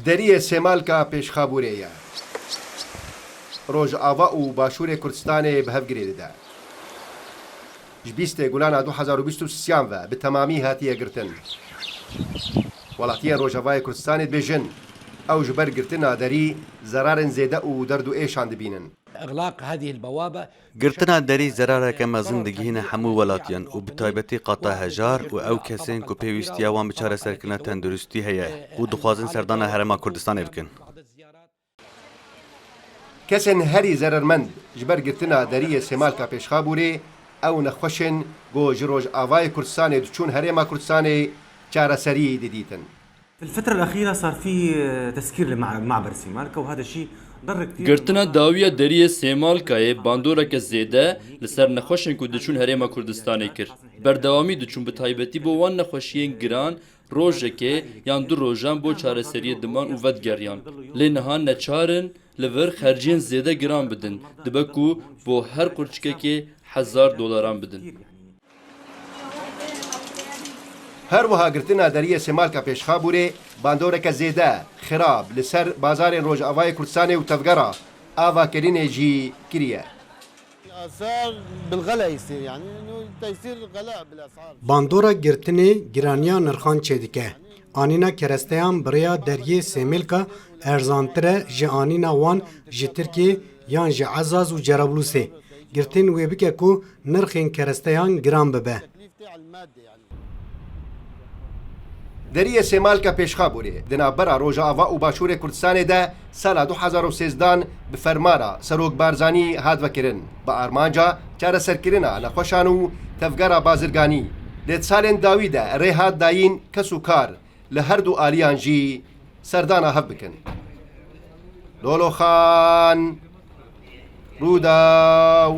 دەریە سێمالکە پێشخابورەیە ڕۆژئاوا و باشوورێ کوردستانê bi hev girê dide. Ji bîstê gulana 2023 ve bi temamî hatiye girtin. Welatiyên Rojavayê Kurdistanê dibêjin ew ji ber girtina derî zerarên zêde û derd û êşan dibînin. إغلاق هذه البوابة گرتنا دەری زەرارێکە مەزن دەگەهێنە هەموو وڵاتیان و بتایبەتی قاتا هەژار و ئەو کەسێن ku پێویستیە wan bi çareserkirina tenduristî heye û dixwazin serdana Herêma Kurdistanê bikin. Kesên herî zerermend ji ber girtina deriyê Sêmalka Pêşxabûrê ew nexweşin got ji Rojavayê Kurdistanê diçûn Herêma Kurdistanê çareseriyê didîtin. في الفترة الأخيرة صار في تسكير لمعبر سيمالكا وهذا الشيء ضر كثير. گرتنا داویە دەریە سێمالکایê bandoreke zêde li ser nexweşên ku diçûn Herêma Kurdistanê kir. Berdewamî diçûn bi taybetî bo wan nexweşiyên giran rojekê yan du rojan bo çareseriyê diman û vedgeriyan. Lê niha neçarin li vir xerciyên zêde giran bidin. Dibe ku bo her qurçikekê $1000 bidin. Her wiha girtina deriyê Sêmalka Pêşxabûrê bandoreke zêde xirab li ser bazarên Rojavayê Kurdistanê û tevgera avakirînê jî kiriye. آثار بالغلاء يصير يعني انه تيصير غلاء بالاسعار. باندورا گرتنê giraniya nirxan çêdike. Anîna keresteyan biriya deriyê Sêmêlka erzantire ji anîna wan ji Tirkiye yan ji Ezaz û Cerablusê. Girtin wê bike ku nirxên keresteyan giran bibe. Deriyê Sêmalka Pêşxabûrê di navbera Rojava û Başûrê Kurdistanê de sala 2013 bi fermana Serok Barzanî hat vekirin bi armanca çareserkirina nexweşan û tevgera bazirganî. Lê salên dawî de rê hat dayîn kes û kar li her du aliyan jî serdana hev bikin. Loloxan Rûdaw